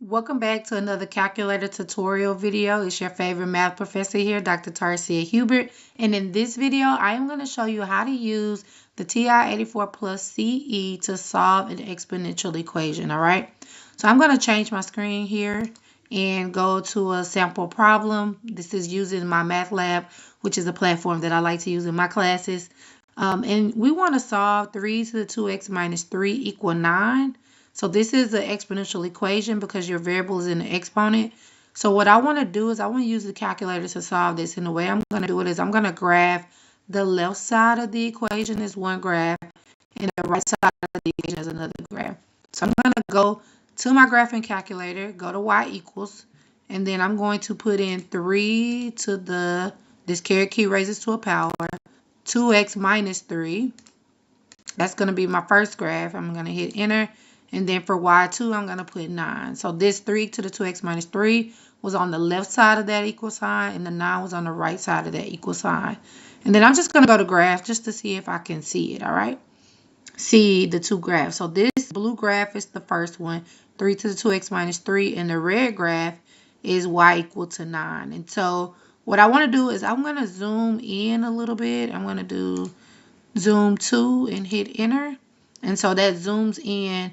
Welcome back to another calculator tutorial video. It's your favorite math professor here, Dr. Tarcia Hubert. And in this video, I am going to show you how to use the TI-84 plus CE to solve an exponential equation, all right? So I'm going to change my screen here and go to a sample problem. This is using my math lab, which is a platform that I like to use in my classes. And we want to solve 3 to the 2x minus 3 equal 9. So this is the exponential equation because your variable is in the exponent. So what I want to do is I want to use the calculator to solve this. And the way I'm going to do it is I'm going to graph the left side of the equation is one graph and the right side of the equation is another graph. So I'm going to go to my graphing calculator, go to y equals, and then I'm going to put in 3 to the, this caret key raises to a power, 2x minus 3. That's going to be my first graph. I'm going to hit enter. And then for y2, I'm going to put 9. So this 3 to the 2x minus 3 was on the left side of that equal sign, and the 9 was on the right side of that equal sign. And then I'm just going to go to graph just to see if I can see it, all right? See the two graphs. So this blue graph is the first one, 3 to the 2x minus 3, and the red graph is y equal to 9. And so what I want to do is I'm going to zoom in a little bit. I'm going to do zoom 2 and hit enter. And so that zooms in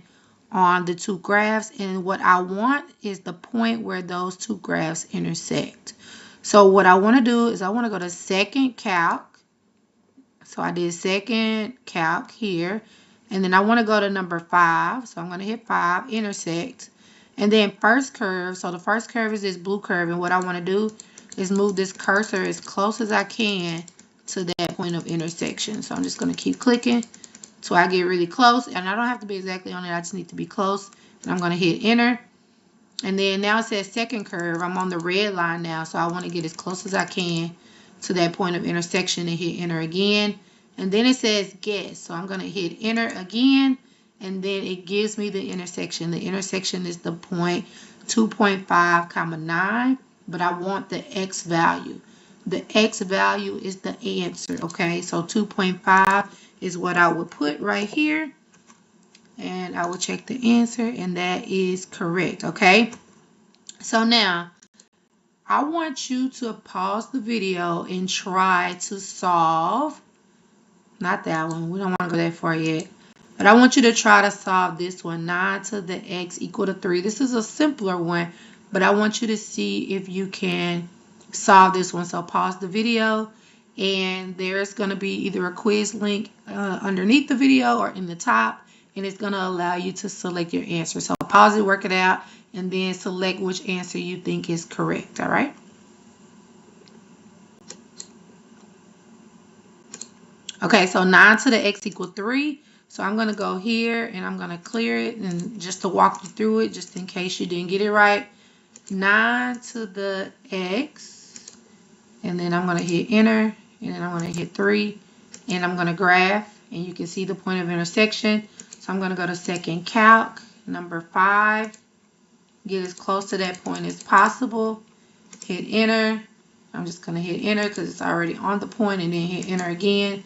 on the two graphs, and what I want is the point where those two graphs intersect. So what I want to do is I want to go to second calc. So I did second calc here, and then I want to go to number 5. So I'm going to hit 5, intersect, and then first curve. So the first curve is this blue curve, and what I want to do is move this cursor as close as I can to that point of intersection. So I'm just going to keep clicking so I get really close, and I don't have to be exactly on it. I just need to be close, and I'm going to hit enter. And then now it says second curve. I'm on the red line now, so I want to get as close as I can to that point of intersection and hit enter again. And then it says guess, so I'm going to hit enter again, and then it gives me the intersection. The intersection is the point 2.5 comma 9, but I want the x value. The x value is the answer, okay? So 2.5 is what I would put right here, and I will check the answer, and that is correct, okay? So now I want you to pause the video and try to solve, not that one, we don't want to go that far yet, but I want you to try to solve this one, 9 to the x equal to 3. This is a simpler one, but I want you to see if you can solve this one. So pause the video, and there's going to be either a quiz link underneath the video or in the top, and it's going to allow you to select your answer. So pause it, work it out, and then select which answer you think is correct, all right? Okay, so 9 to the x equals 3. So I'm going to go here, and I'm going to clear it, and just to walk you through it, just in case you didn't get it right. 9 to the x, and then I'm going to hit enter, and then I'm going to hit 3, and I'm going to graph, and you can see the point of intersection. So I'm going to go to second calc, number 5, get as close to that point as possible, hit enter. I'm just going to hit enter because it's already on the point, and then hit enter again,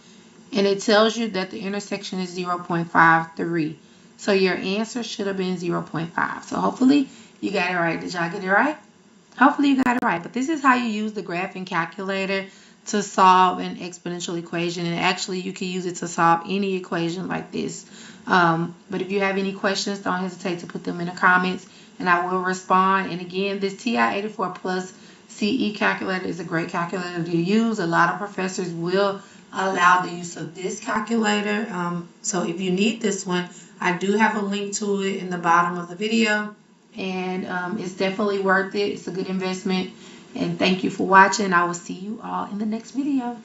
and it tells you that the intersection is 0.53. So your answer should have been 0.5. So hopefully you got it right. Did y'all get it right? Hopefully you got it right. But this is how you use the graphing calculator to solve an exponential equation. And actually you can use it to solve any equation like this. But if you have any questions, don't hesitate to put them in the comments, and I will respond. And again, this TI-84 plus CE calculator is a great calculator to use. A lot of professors will allow the use of this calculator. So if you need this one, I do have a link to it in the bottom of the video. And it's definitely worth it. It's a good investment. And thank you for watching. I will see you all in the next video.